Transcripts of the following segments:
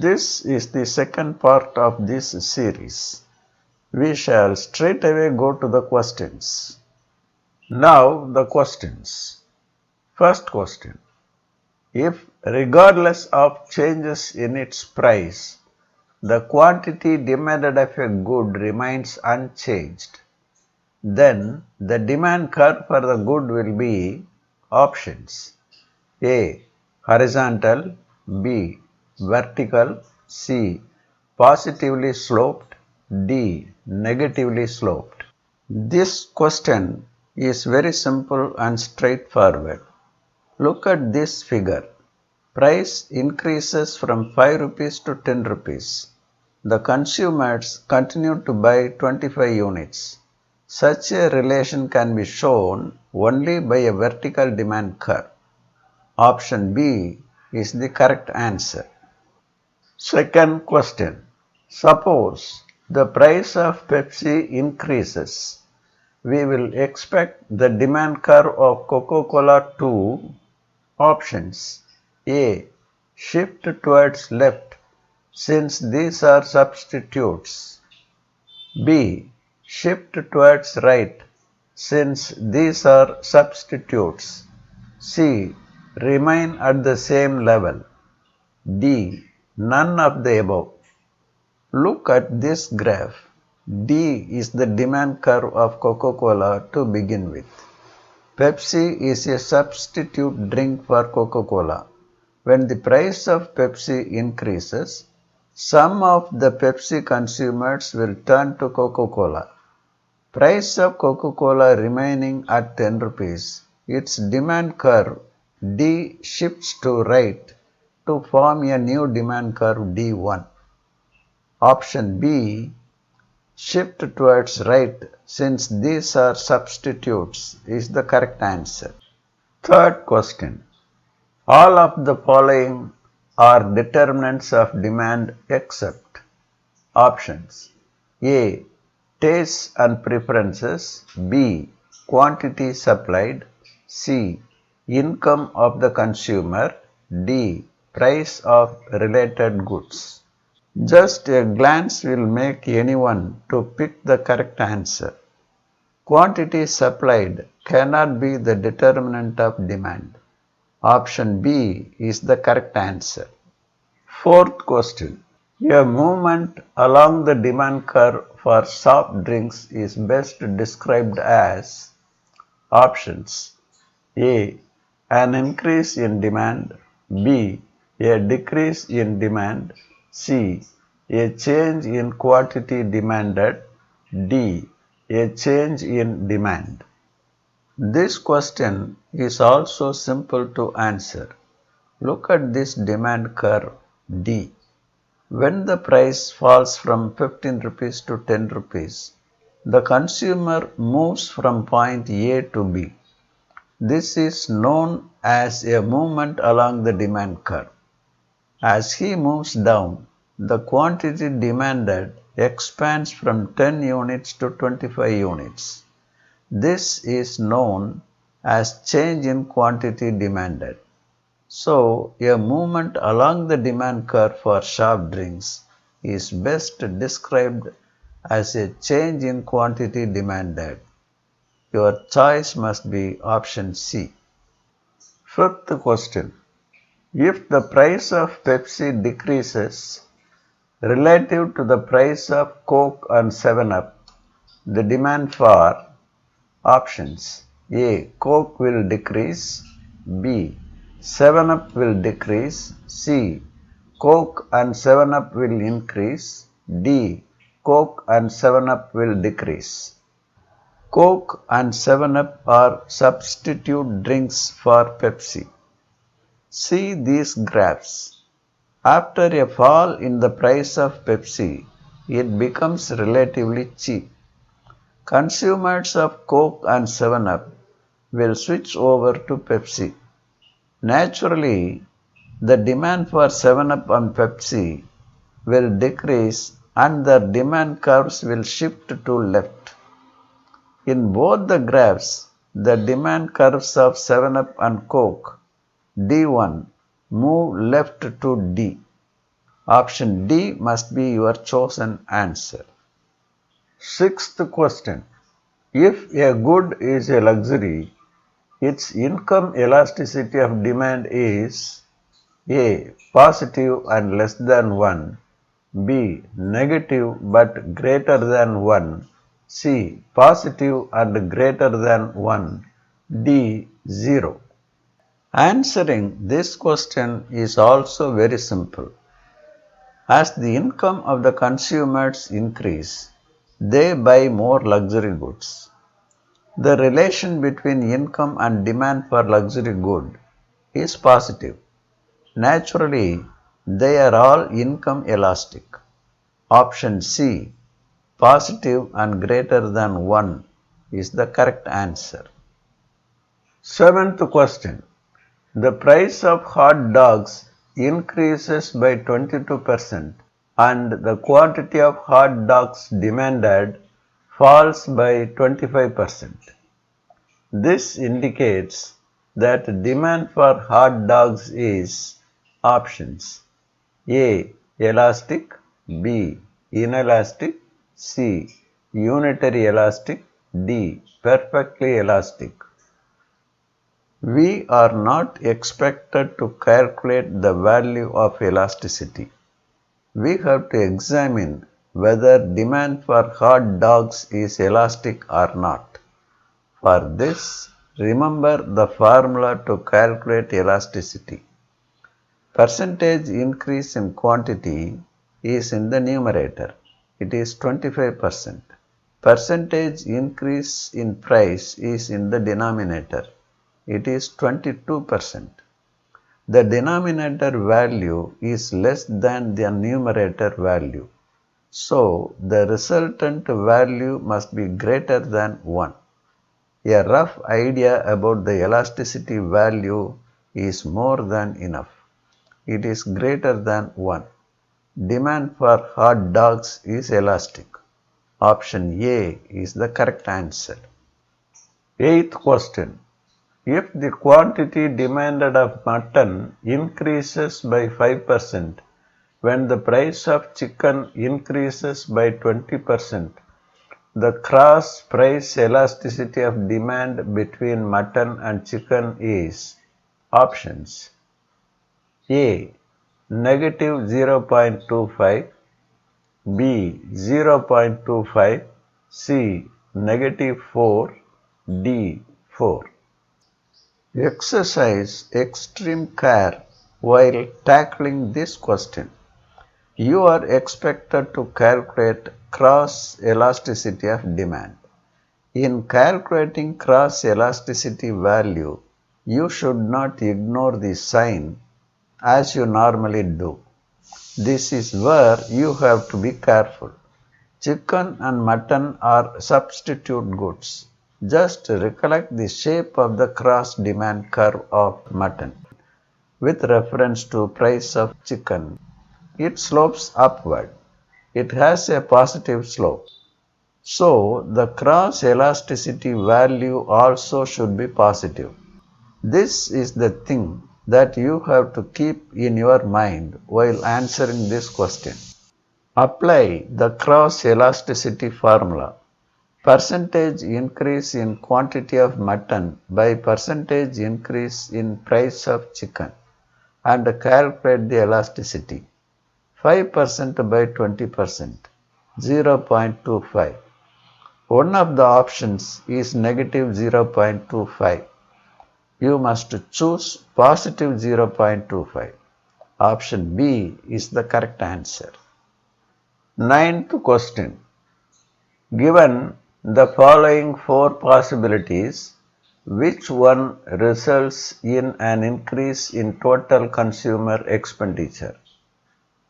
This is the second part of this series. We shall straight away go to the questions. Now the questions. First question. If regardless of changes in its price, the quantity demanded of a good remains unchanged, then the demand curve for the good will be options: A. Horizontal, B. Vertical, C. Positively sloped, D. Negatively sloped. This question is very simple and straightforward. Look at this figure. Price increases from 5 rupees to 10 rupees. The consumers continue to buy 25 units. Such a relation can be shown only by a vertical demand curve. Option B is the correct answer. Second question. Suppose the price of Pepsi increases. We will expect the demand curve of Coca-Cola to options: A. Shift towards left since these are substitutes. B. Shift towards right since these are substitutes. C. Remain at the same level. D. None of the above. Look at this graph. D is the demand curve of Coca-Cola to begin with. Pepsi is a substitute drink for Coca-Cola. When the price of Pepsi increases, some of the Pepsi consumers will turn to Coca-Cola. Price of Coca-Cola remaining at 10 rupees, its demand curve D shifts to right to form a new demand curve D1. Option B, shift towards right since these are substitutes, is the correct answer. Third question. All of the following are determinants of demand except options: A. Tastes and preferences, B. Quantity supplied, C. Income of the consumer, D. Price of related goods. Just a glance will make anyone to pick the correct answer. Quantity supplied cannot be the determinant of demand. Option B is the correct answer. Fourth question. A movement along the demand curve for soft drinks is best described as options: A. An increase in demand, B. A decrease in demand, C. A change in quantity demanded, D. A change in demand. This question is also simple to answer. Look at this demand curve D. When the price falls from 15 rupees to 10 rupees, the consumer moves from point A to B. This is known as a movement along the demand curve. As he moves down, the quantity demanded expands from 10 units to 25 units. This is known as change in quantity demanded. So, a movement along the demand curve for soft drinks is best described as a change in quantity demanded. Your choice must be option C. Fifth question. If the price of Pepsi decreases relative to the price of Coke and 7-Up, the demand for options: A. Coke will decrease, B. 7-Up will decrease, C. Coke and 7-Up will increase, D. Coke and 7-Up will decrease. Coke and 7-Up are substitute drinks for Pepsi. See these graphs. After a fall in the price of Pepsi, it becomes relatively cheap. Consumers of Coke and 7-Up will switch over to Pepsi. Naturally, the demand for 7-Up and Pepsi will decrease and the demand curves will shift to left. In both the graphs, the demand curves of 7-Up and Coke, D1, move left to D. Option D must be your chosen answer. Sixth question. If a good is a luxury, its income elasticity of demand is A. Positive and less than 1, B. Negative but greater than 1, C. Positive and greater than 1, D. 0. Answering this question is also very simple. As the income of the consumers increase, they buy more luxury goods. The relation between income and demand for luxury good is positive. Naturally, they are all income elastic. Option C, positive and greater than 1 is the correct answer. Seventh question. The price of hot dogs increases by 22% and the quantity of hot dogs demanded falls by 25%. This indicates that demand for hot dogs is options A. Elastic, B. Inelastic, C. Unitary elastic, D. Perfectly elastic. We are not expected to calculate the value of elasticity. We have to examine whether demand for hot dogs is elastic or not. For this, remember the formula to calculate elasticity. Percentage increase in quantity is in the numerator. It is 25%. Percentage increase in price is in the denominator. It is 22%. The denominator value is less than the numerator value. So, the resultant value must be greater than 1. A rough idea about the elasticity value is more than enough. It is greater than 1. Demand for hot dogs is elastic. Option A is the correct answer. Eighth question. If the quantity demanded of mutton increases by 5% when the price of chicken increases by 20%, the cross price elasticity of demand between mutton and chicken is options A. Negative 0.25, B. 0.25, C. Negative 4, D. 4. Exercise extreme care while tackling this question. You are expected to calculate cross elasticity of demand. In calculating cross elasticity value, you should not ignore the sign as you normally do. This is where you have to be careful. Chicken and mutton are substitute goods. Just recollect the shape of the cross demand curve of mutton with reference to price of chicken. It slopes upward. It has a positive slope. So, the cross elasticity value also should be positive. This is the thing that you have to keep in your mind while answering this question. Apply the cross elasticity formula. Percentage increase in quantity of mutton by percentage increase in price of chicken and calculate the elasticity. 5% by 20%, 0.25. One of the options is negative 0.25. You must choose positive 0.25. Option B is the correct answer. Ninth question. Given the following four possibilities, which one results in an increase in total consumer expenditure?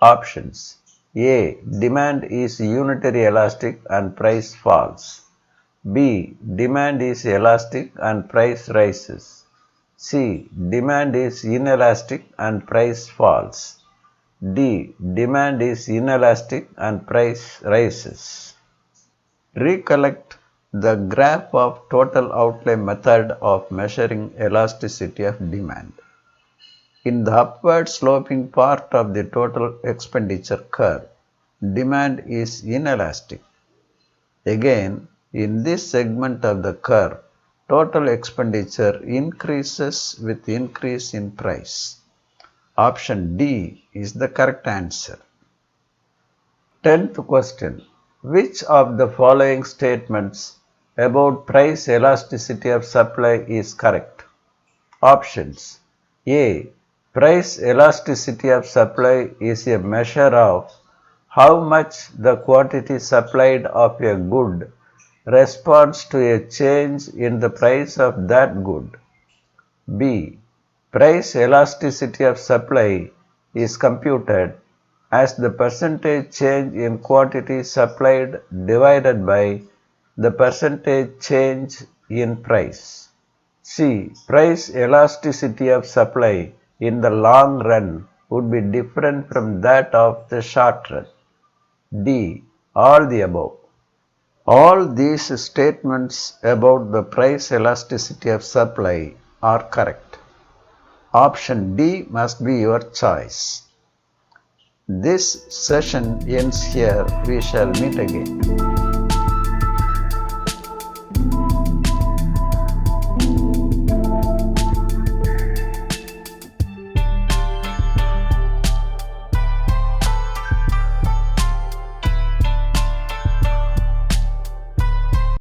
Options. A. Demand is unitary elastic and price falls. B. Demand is elastic and price rises. C. Demand is inelastic and price falls. D. Demand is inelastic and price rises. Recollect the graph of total outlay method of measuring elasticity of demand. In the upward sloping part of the total expenditure curve, demand is inelastic. Again, in this segment of the curve, total expenditure increases with increase in price. Option D is the correct answer. 10th question. Which of the following statements about price elasticity of supply is correct? Options. A. Price elasticity of supply is a measure of how much the quantity supplied of a good responds to a change in the price of that good. B. Price elasticity of supply is computed as the percentage change in quantity supplied divided by the percentage change in price. C. Price elasticity of supply in the long run would be different from that of the short run. D. All the above. All these statements about the price elasticity of supply are correct. Option D must be your choice. This session ends here. We shall meet again.